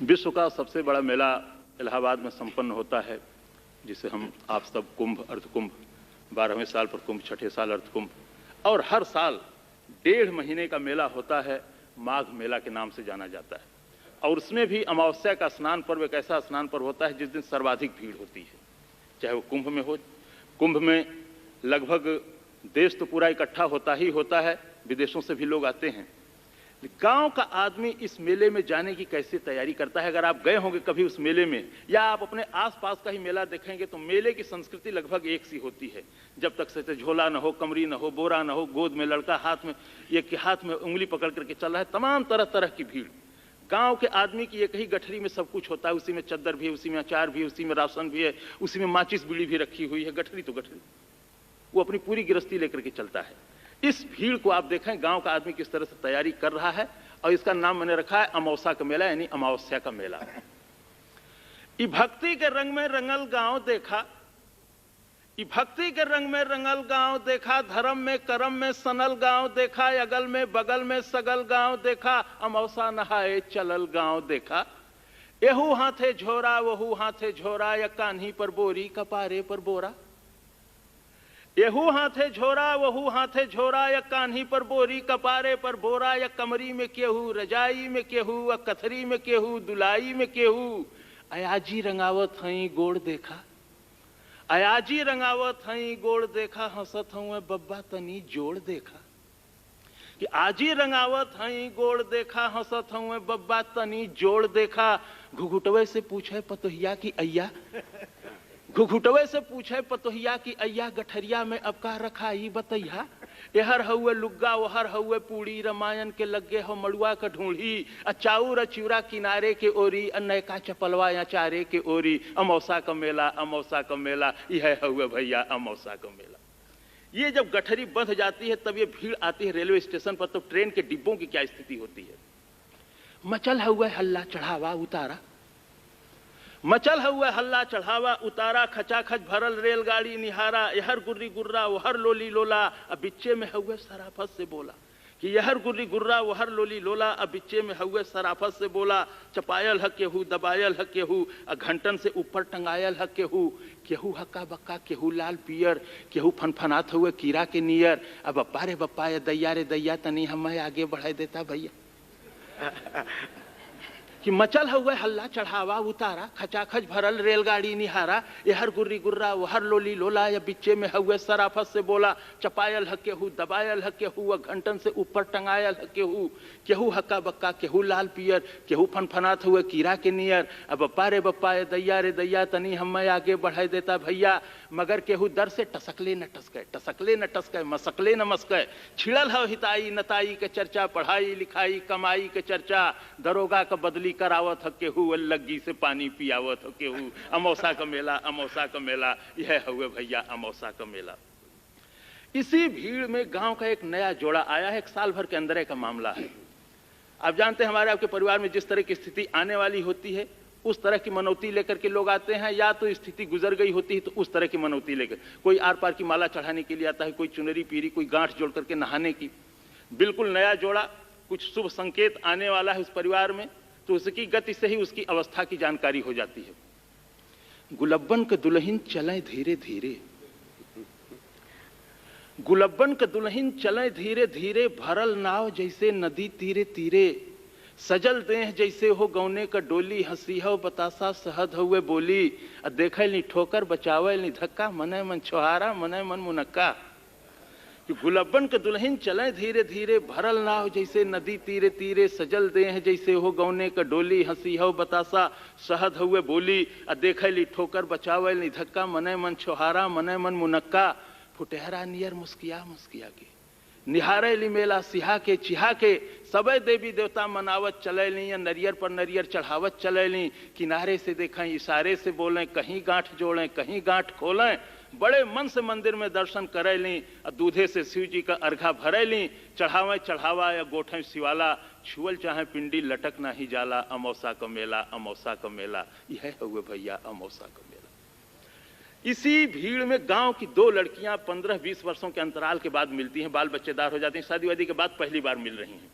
विश्व का सबसे बड़ा मेला इलाहाबाद में संपन्न होता है, जिसे हम आप सब कुंभ, अर्धकुंभ, 12वें साल पर कुंभ, छठे साल अर्धकुंभ, और हर साल 1.5 महीने का मेला होता है, माघ मेला के नाम से जाना जाता है। और उसमें भी अमावस्या का स्नान पर्व एक ऐसा स्नान पर्व होता है जिस दिन सर्वाधिक भीड़ होती है, चाहे वो कुंभ में हो। कुंभ में लगभग देश तो पूरा इकट्ठा होता ही होता है, विदेशों से भी लोग आते हैं। गांव का आदमी इस मेले में जाने की कैसे तैयारी करता है? अगर आप गए होंगे कभी उस मेले में, या आप अपने आसपास का ही मेला देखेंगे, तो मेले की संस्कृति लगभग एक सी होती है। जब तक से झोला न हो, कमरी न हो, बोरा न हो, गोद में लड़का हाथ में, एक के हाथ में उंगली पकड़ करके चल रहा है, तमाम तरह तरह की भीड़। गांव के आदमी की एक ही गठरी में सब कुछ होता है, उसी में चद्दर भी है, उसी में अचार भी है, उसी में राशन भी है, उसी में माचिस बीड़ी भी रखी हुई है। गठरी तो गठरी, वो अपनी पूरी गृहस्थी लेकर के चलता है। इस भीड़ को आप देखें, गांव का आदमी किस तरह से तैयारी कर रहा है, और इसका नाम मैंने रखा है अमावस्या का मेला, यानी अमावस्या का मेला। ई भक्ति के रंग में रंगल गांव देखा, ई भक्ति के रंग में रंगल गांव देखा, धर्म में कर्म में सनल गांव देखा, अगल में बगल में सगल गांव देखा, अमावस्या नहाए चलल गांव देखा। एहू हाथे झोरा वहू हाथे झोरा, या कान्ही पर बोरी कपारे पर बोरा। एहू हाथे झोरा वहू हाथे झोरा, या कान्ही पर बोरी कपारे पर बोरा, या कमरी में केहू रजाई में केहू, या कथरी में केहू दुलाई में केहू। अयाजी रंगावत हई गोड़ देखा, अयाजी रंगावत हई गोड़ देखा, हंसत हूँ बब्बा तनी जोड़ देखा। कि आजी रंगावत हई गोड़ देखा, हंसत हूँ बब्बा तनी जोड़ देखा। घुघुटवे से पूछे पतोहिया की अय्या, घुघुटवे से पूछे पतोहिया की अय्या, गठरिया में अब का रखा ही बतैया। एहर हुए लुग्गा वहर हुए पूड़ी, रामायण के लगे हो मड़ुआ का ढूंढी। अचाउर अचूरा किनारे के ओरी, नयका चपलवा या चारे के ओरी। अमावस्या का मेला, अमावस्या का मेला, यह हुए भैया अमावस्या का मेला। ये जब गठरी बंध जाती है तब ये भीड़ आती है रेलवे स्टेशन पर, तो ट्रेन के डिब्बों की क्या स्थिति होती है। मचल हुए हल्ला चढ़ावा उतारा, मचल हुआ हल्ला चढ़ावा उतारा, खचाखच भरल रेलगाड़ी निहारा। यहर गुर्री गुर्रा वहर लोली लोला, अब बिच्चे में हुए सराफत से बोला। कि यहर गुर्री गुर्रा वहर लोली लोला, अब बिच्चे में हुए सराफत से बोला। चपायल ह केहू, दबायल ह केहू, घंटन से ऊपर टंगायल ह केहू। केहू हक्का बक्का, केहू लाल पियर, केहू फनफनात हुए कीड़ा के नियर। अब बप्पा रे बप्पा, ये दैया रे दैया, तनी हमें आगे बढ़ा देता भैया। कि मचल हुए हल्ला चढ़ावा उतारा, खचाखच भरल रेलगाड़ी निहारा। यहर गुर्री गुर्रा वहर लोली लोला, या बिच्चे में हुए सराफत से बोला। चपायल ह केहू, दबायल ह केहू, घंटन से ऊपर टंगायल ह केहू। केहू हक्का बक्का, केहू लाल पियर, केहू फनफनात हुए कीड़ा के नियर। अब बप्पा रे बप्पा, ये दैया रे दैया, तनी हमें आगे बढ़ा देता भैया। मगर केहू दर से टसकले न टसके, टसकले न टसके, मसकले न मस्के। छिड़ल हो हिताई नताई के चर्चा, पढ़ाई लिखाई कमाई के चर्चा। दरोगा का बदली करावत ह केहू, लग्गी से पानी पियावत ह केहू। अमावस्या का मेला, अमावस्या का मेला, यह हुए भैया अमावस्या का मेला। इसी भीड़ में गांव का एक नया जोड़ा आया है, एक साल भर के अंदर का मामला है। आप जानते हैं हमारे आपके परिवार में जिस तरह की स्थिति आने वाली होती है, उस तरह की मनौती लेकर के लोग आते हैं, या तो स्थिति गुजर गई होती है तो उस तरह की मनौती लेकर। कोई आर पार की माला चढ़ाने के लिए आता है, कोई चुनरी पीरी, कोई गांठ जोड़ करके नहाने की। बिल्कुल नया जोड़ा, कुछ शुभ संकेत आने वाला है उस परिवार में, तो उसकी गति से ही उसकी अवस्था की जानकारी हो जाती है। गुलब्बन के दुल्हन चले धीरे धीरे, गुलब्बन के दुल्हन चले धीरे धीरे। भरल नाव जैसे नदी तीरे तीरे, सजल देह जैसे हो गौने का डोली। हंसी हो बतासा सहद हुए बोली, देखे नी ठोकर बचावे नी धक्का। मने मन छोहारा मने मन मुनक्का। कि गुलब्बन के दुल्हन चले धीरे धीरे, भरल नाव जैसे नदी तीरे तीरे। सजल देह जैसे हो गौने का डोली, हंसी हो बतासा सहद हुए बोली। देखे ली ठोकर बचावे नी धक्का, मने मन छोहारा मने मन मुनक्का। फुटेहरा नियर मुस्किया मुस्किया के, निहारे ली मेला सिहा के चिहा के। सबे देवी देवता मनावत चले ली, या नरियर पर नरियर चढ़ावत चले ली। किनारे से देखें इशारे से बोलें, कहीं गांठ जोड़ें कहीं गांठ खोलें। बड़े मन से मंदिर में दर्शन करे ली, दूधे से शिव जी का अर्घा भरे ली। चढ़ावे चढ़ावा या गोठे शिवाला, छुअल चाहे पिंडी लटक ना ही जाला। अमावस्या का मेला, अमावस्या का मेला, यह हुए भैया अमावस्या का मेला। इसी भीड़ में गांव की 2 लड़कियां 15-20 वर्षों के अंतराल के बाद मिलती हैं, बाल बच्चेदार हो जाती हैं, शादी वादी के बाद पहली बार मिल रही हैं।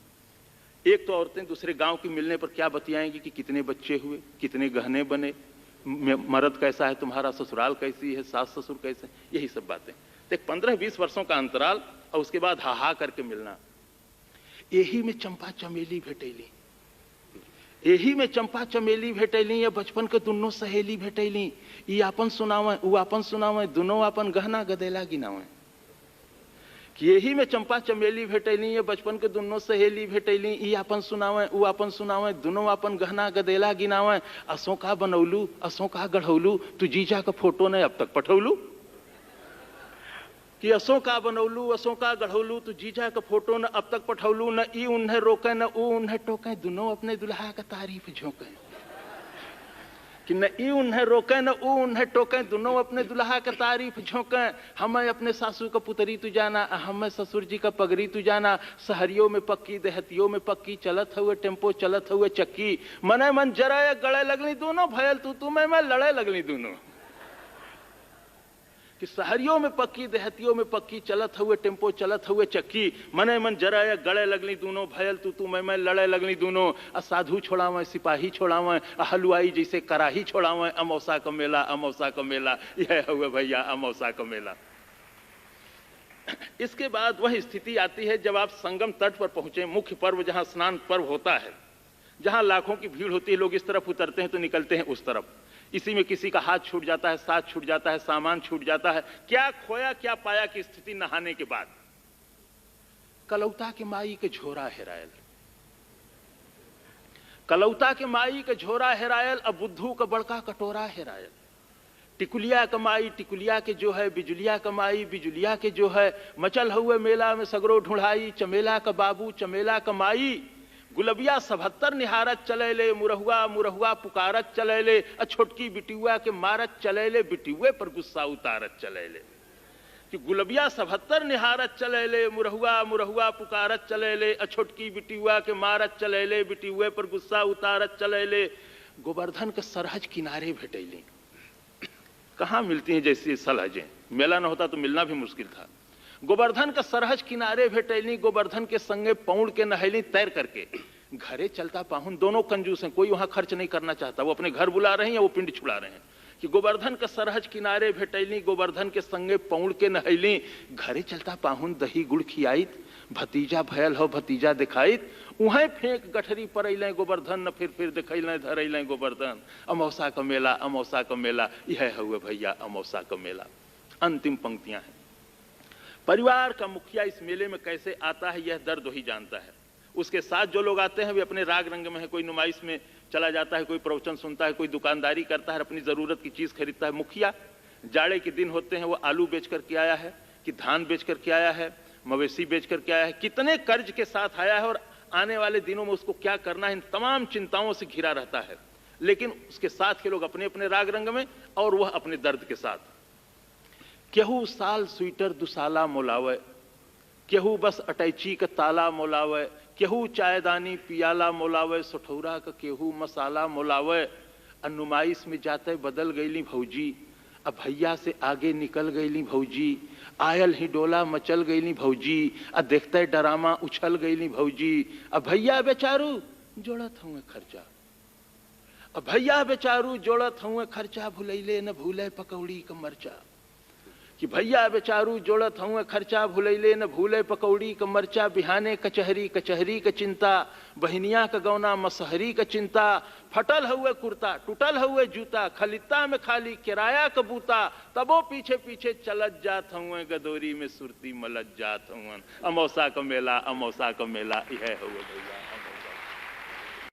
एक तो औरतें दूसरे गांव की मिलने पर क्या बतियाएंगी कि कितने बच्चे हुए, कितने गहने बने, मर्द कैसा है तुम्हारा, ससुराल कैसी है, सास ससुर कैसे, यही सब बातें। तो 15-20 वर्षों का अंतराल और उसके बाद हा करके मिलना। यही में चंपा चमेली भेटैली, यही में चंपा चमेली भेटैली, या बचपन के दुनों सहेली भेटैली। ई आपन सुनावे, ऊ आपन सुनावे, दोनों अपन गहना गदेला गिनावे। कि यही में चंपा चमेली भेटैली, ये बचपन के दुनों सहेली भेटैली। ई आपन सुनावे, ऊ आपन सुनावे, दोनों अपन गहना गदेला गिनावे। असों का बनौलू, असों का गढ़ौलू, तू जीजा का फोटो ने अब तक पठौलू। कि असों का बनौलू, असों का गढ़ौलू, तू जीजा का फोटो न अब तक पठौलू। न ई उन्हें रोके न ऊ उन्हें टोके, दोनों अपने दुल्हा का तारीफ झोंके। कि न ई उन्हें रोके न ऊ उन्हें टोके, दोनों अपने दुल्हा का तारीफ झोंके। हमें अपने सासू का पुतरी तू जाना, हमें ससुर जी का पगड़ी तू जाना। शहरियों में पक्की, देहतियों में पक्की, चलत हुए टेम्पो, चलत हुए चक्की। मने मन जरा गड़े लगली दोनों, भयल तू मैं लड़े लगली दोनों। कि शहरियों में पक्की, देहतियों में पक्की, चलत हुए टेम्पो, चलत हुए चक्की। मने मन जरा या गड़े लगली दोनों, भयल तू मैं लड़े लगली दोनों। साधु छोड़ावे, सिपाही छोड़ावे, हलवाई जैसे कराही छोड़ावे। अमौसा का मेला, अमौसा का मेला, यह हुए भैया अमौसा का मेला। इसके बाद वह स्थिति आती है जब आप संगम तट पर पहुंचे, मुख्य पर्व जहां स्नान पर्व होता है, जहां लाखों की भीड़ होती है, लोग इस तरफ उतरते हैं तो निकलते हैं उस तरफ। इसी में किसी का हाथ छूट जाता है, साथ छूट जाता है, सामान छूट जाता है। क्या खोया क्या पाया की स्थिति नहाने के बाद। कलौता के माई के झोरा हेरायल, कलौता के माई के झोरा हेरायल, अब बुद्धू का बड़का कटोरा हेरायल। टिकुलिया कमाई, टिकुलिया के जो है बिजुलिया कमाई, बिजुलिया के जो है मचल हुए मेला में सगरो ढूंढाई। चमेला का बाबू, चमेला कमाई, गुलबिया 77 निहारत चलेले। मुरहुआ मुरहुआ पुकारत चलेले, छोटकी बिटियुआ के मारत चलेले, बिटियुए पर गुस्सा उतारत चलेले। कि गुलबिया 77 निहारत चलेले, मुरहुआ मुरहुआ पुकारत चलेले, छोटकी बिटियुआ के मारत चलेले, बिटियुए पर गुस्सा उतारत चलेले। गोवर्धन के सरहज किनारे भेटैली। कहां मिलती हैं जैसी सलहजें, मेला न होता तो मिलना भी मुश्किल था। गोवर्धन का सरहज किनारे भेटैली, गोवर्धन के संगे पौड़ के नहैली तैर करके। घरे चलता पाहुन, दोनों कंजूस हैं, कोई वहां खर्च नहीं करना चाहता। वो अपने घर बुला रहे हैं या वो पिंड छुड़ा रहे हैं। कि गोवर्धन का सरहज किनारे भेटैली, गोवर्धन के संगे पौड़ के नहैली। घरे चलता पाहुन दही गुड़ खियाइत, भतीजा भयल हो भतीजा दिखाइत। उहें फेंक गठरी पर अइलें गोवर्धन, न फिर देखैलें धरैलें गोवर्धन। अमौसा का मेला, अमौसा का मेला, यह हुए भैया अमौसा का मेला। अंतिम पंक्तियां हैं। परिवार का मुखिया इस मेले में कैसे आता है, यह दर्द वही जानता है। उसके साथ जो लोग आते हैं वे अपने राग रंग में है। कोई नुमाइश में चला जाता है, कोई प्रवचन सुनता है, कोई दुकानदारी करता है, अपनी जरूरत की चीज खरीदता है। मुखिया जाड़े के दिन होते हैं, वो आलू बेच करके आया है, कि धान बेच करके आया है, मवेशी बेच करके आया है, कितने कर्ज के साथ आया है और आने वाले दिनों में उसको क्या करना है, इन तमाम चिंताओं से घिरा रहता है। लेकिन उसके साथ के लोग अपने अपने राग रंग में और वह अपने दर्द के साथ। केहू साल स्वीटर दुसाला मोलावे, केहू बस अटैची का ताला मोलावे, केहू चायदानी पियाला मोलावे, सठौरा का केहू मसाला मोलावे। नुमाइश में जाते बदल गईली भौजी, अब भैया से आगे निकल गईली भौजी। आयल ही डोला मचल गईली भौजी, अब देखते डरामा उछल गईली भौजी। अब भैया बेचारू जोड़त हुए खर्चा, अब भैया बेचारू जोड़त हुए खर्चा। भुलैले न भूले पकौड़ी का मरचा। कि भैया बेचारू जोड़त हुए खर्चा, भुलैले न भूले पकौड़ी का मरचा। बिहाने कचहरी, कचहरी का चिंता, बहनिया का गौना मसहरी का चिंता। फटल हुए कुर्ता, टूटल हुए जूता, खलिता में खाली किराया का बूता। तबो पीछे पीछे चलत जात हुए, गदोरी में सुरती मलत जात हुए। अमौसा का मेला, अमौसा का मेला, यह हुए भैया।